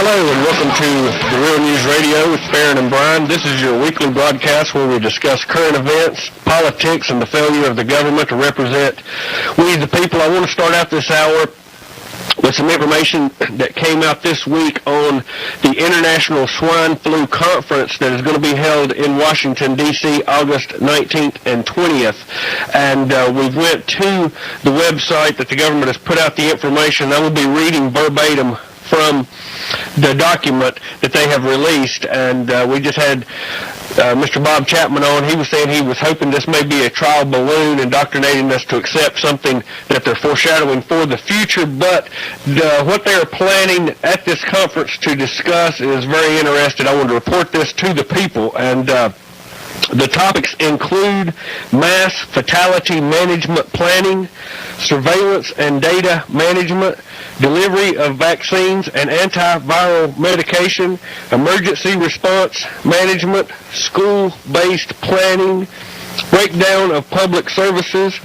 Hello and welcome to the Real News Radio with Barron and Brian. This is your weekly broadcast where we discuss current events, politics, and the failure of the government to represent we the people. I want to start out this hour with some information that came out this week on the International Swine Flu Conference that is going to be held in Washington, D.C., August 19th and 20th. And we went to the website that the government has put out the information. I will be reading verbatim from the document that they have released, and we just had Mr. Bob Chapman on. He was saying he was hoping this may be a trial balloon, indoctrinating us to accept something that they're foreshadowing for the future, but what they're planning at this conference to discuss is very interesting. I want to report this to the people, and the topics include mass fatality management planning, surveillance and data management, delivery of vaccines and antiviral medication, emergency response management, school-based planning, breakdown of public services,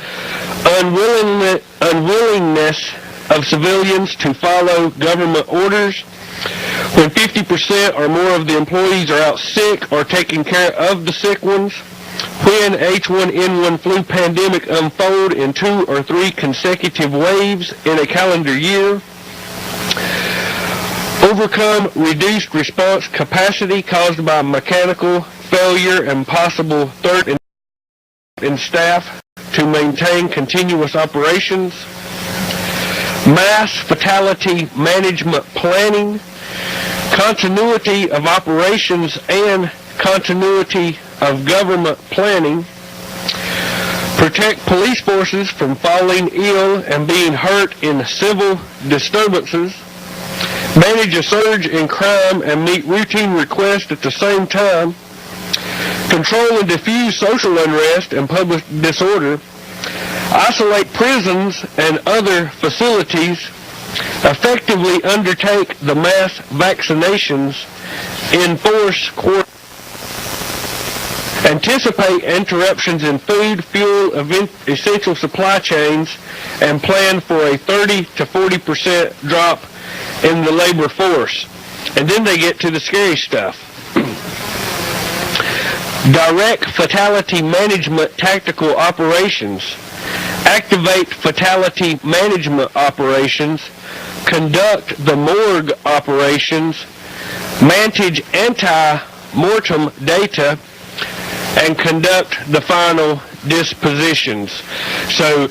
unwillingness of civilians to follow government orders, when 50% or more of the employees are out sick or taking care of the sick ones, when H1N1 flu pandemic unfold in 2 or 3 consecutive waves in a calendar year, overcome reduced response capacity caused by mechanical failure and possible threat in staff to maintain continuous operations, mass fatality management planning, continuity of operations and continuity of government planning, protect police forces from falling ill and being hurt in civil disturbances, manage a surge in crime and meet routine requests at the same time, control and diffuse social unrest and public disorder, isolate prisons and other facilities, effectively undertake the mass vaccinations, enforce quarantine, anticipate interruptions in food, fuel, essential supply chains, and plan for a 30 to 40% drop in the labor force. And then they get to the scary stuff. Direct fatality management tactical operations, activate fatality management operations, conduct the morgue operations, manage anti-mortem data, and conduct the final dispositions. So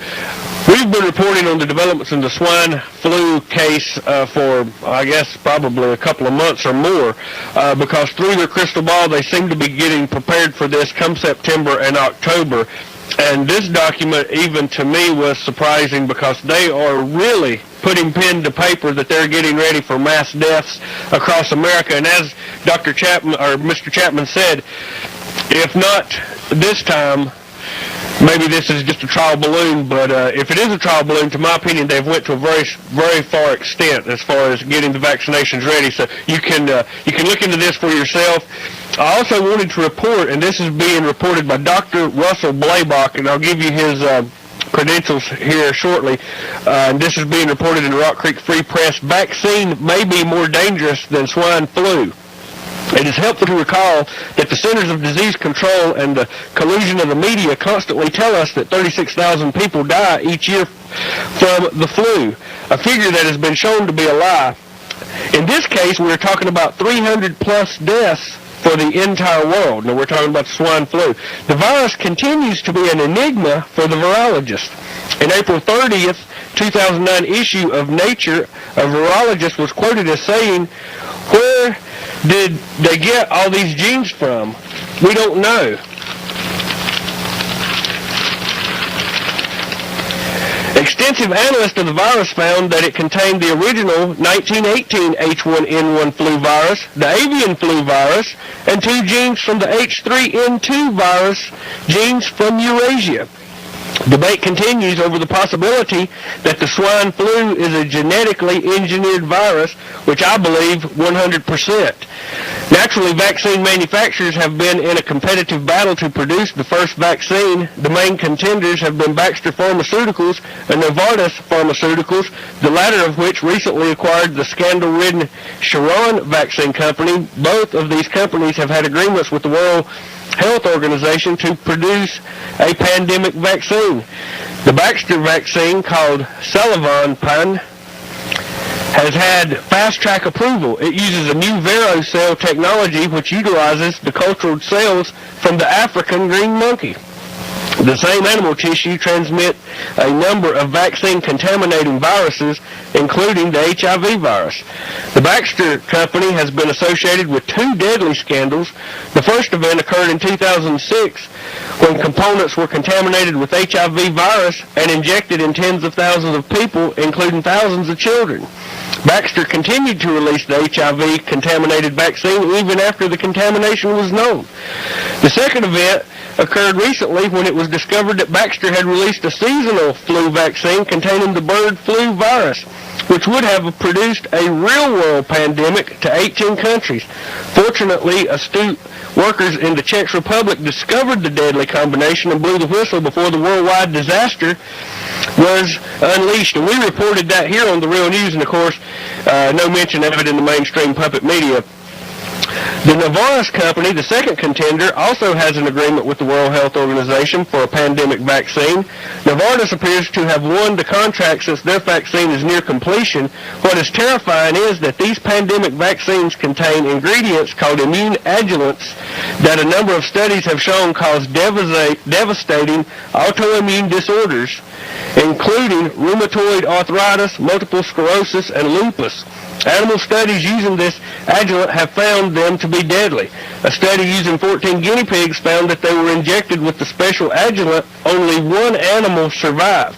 we've been reporting on the developments in the swine flu case for, I guess, probably a couple of months or more, because through their crystal ball, they seem to be getting prepared for this come September and October. And this document, even to me, was surprising because they are really putting pen to paper that they're getting ready for mass deaths across America. And as Dr. Chapman, or Mr. Chapman said, if not this time, maybe this is just a trial balloon, but if it is a trial balloon, to my opinion, they've went to a very, very far extent as far as getting the vaccinations ready. So you can look into this for yourself. I also wanted to report, and this is being reported by Dr. Russell Blaylock, and I'll give you his credentials here shortly. And this is being reported in the Rock Creek Free Press. Vaccine may be more dangerous than swine flu. It is helpful to recall that the Centers of Disease Control and the collusion of the media constantly tell us that 36,000 people die each year from the flu, a figure that has been shown to be a lie. In this case, we're talking about 300-plus deaths for the entire world. Now, we're talking about the swine flu. The virus continues to be an enigma for the virologist. In April 30th, 2009 issue of Nature, a virologist was quoted as saying, "Where did they get all these genes from? We don't know." Extensive analysis of the virus found that it contained the original 1918 H1N1 flu virus, the avian flu virus, and 2 genes from the H3N2 virus, genes from Eurasia. Debate continues over the possibility that the swine flu is a genetically engineered virus, which I believe 100%. Naturally, vaccine manufacturers have been in a competitive battle to produce the first vaccine. The main contenders have been Baxter Pharmaceuticals and Novartis Pharmaceuticals, the latter of which recently acquired the scandal-ridden Sharon vaccine company. Both of these companies have had agreements with the World Health Organization to produce a pandemic vaccine. The Baxter vaccine, called Salivon has had fast-track approval. It uses a new VeroCell technology which utilizes the cultured cells from the African green monkey. The same animal tissue transmits a number of vaccine-contaminating viruses, including the HIV virus. The Baxter company has been associated with 2 deadly scandals. The first event occurred in 2006 when components were contaminated with HIV virus and injected in tens of thousands of people, including thousands of children. Baxter continued to release the HIV-contaminated vaccine even after the contamination was known. The second event occurred recently when it was discovered that Baxter had released a seasonal flu vaccine containing the bird flu virus, which would have produced a real-world pandemic to 18 countries. Fortunately, astute workers in the Czech Republic discovered the deadly combination and blew the whistle before the worldwide disaster was unleashed. And we reported that here on the Real News, and of course, no mention of it in the mainstream puppet media. The Novartis company, the second contender, also has an agreement with the World Health Organization for a pandemic vaccine. Novartis appears to have won the contract since their vaccine is near completion. What is terrifying is that these pandemic vaccines contain ingredients called immune adjuvants that a number of studies have shown cause devastating autoimmune disorders, including rheumatoid arthritis, multiple sclerosis, and lupus. Animal studies using this adjuvant have found them to be deadly. A study using 14 guinea pigs found that they were injected with the special adjuvant. Only one animal survived.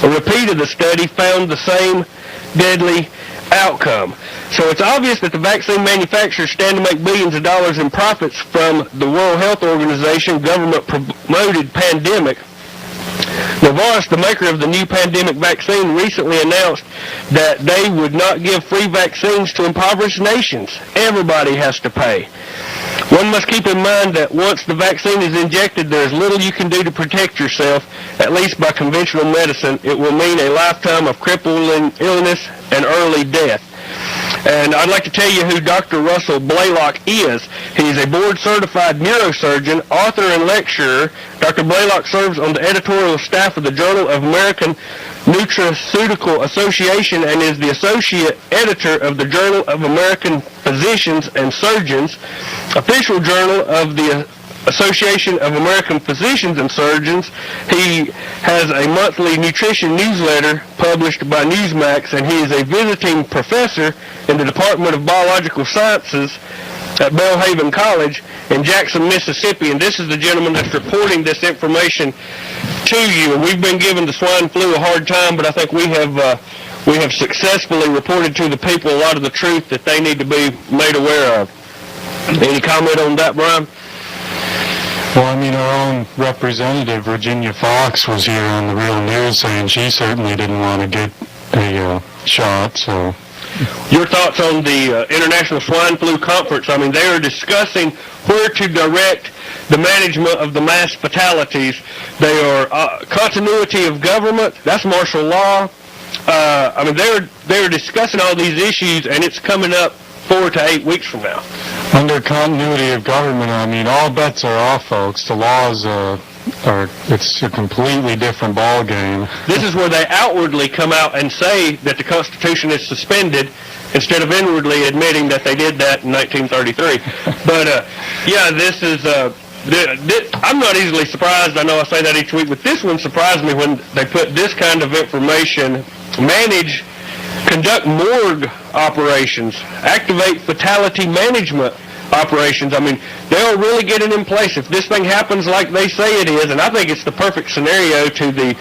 A repeat of the study found the same deadly outcome. So it's obvious that the vaccine manufacturers stand to make billions of dollars in profits from the World Health Organization government-promoted pandemic. Novartis, the maker of the new pandemic vaccine, recently announced that they would not give free vaccines to impoverished nations. Everybody has to pay. One must keep in mind that once the vaccine is injected, there is little you can do to protect yourself, at least by conventional medicine. It will mean a lifetime of crippling illness and early death. And I'd like to tell you who Dr. Russell Blaylock is. He's a board-certified neurosurgeon, author, and lecturer. Dr. Blaylock serves on the editorial staff of the Journal of American Nutraceutical Association and is the associate editor of the Journal of American Physicians and Surgeons, official journal of the Association of American Physicians and Surgeons. He has a monthly nutrition newsletter published by Newsmax, and he is a visiting professor in the Department of Biological Sciences at Belhaven College in Jackson, Mississippi. And this is the gentleman that's reporting this information to you. And we've been giving the swine flu a hard time, but I think we have successfully reported to the people a lot of the truth that they need to be made aware of. Any comment on that, Brian? Well, I mean, our own representative, Virginia Fox, was here on the Real News saying she certainly didn't want to get a shot, so... Your thoughts on the International Swine Flu Conference? I mean, they are discussing where to direct the management of the mass fatalities. They are continuity of government, that's martial law. I mean, they're discussing all these issues, and it's coming up 4 to 8 weeks from now. Under continuity of government, I mean, all bets are off, folks. The laws it's a completely different ball game. This is where they outwardly come out and say that the Constitution is suspended instead of inwardly admitting that they did that in 1933. But, yeah, this is... I'm not easily surprised. I know I say that each week, but this one surprised me when they put this kind of information, conduct morgue operations, activate fatality management operations. I mean, they'll really get it in place. If this thing happens like they say it is, and I think it's the perfect scenario to the,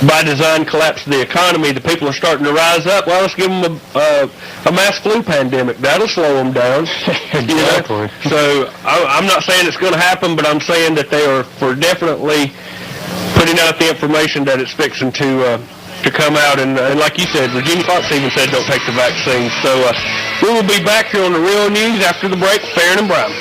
by design, collapse of the economy, the people are starting to rise up. Well, let's give them a mass flu pandemic. That'll slow them down. Exactly. You know? So I'm not saying it's going to happen, but I'm saying that they are for definitely putting out the information that it's fixing to come out. And like you said, Virginia Fox even said don't take the vaccine. So we will be back here on the Real News after the break, Farron and Brown.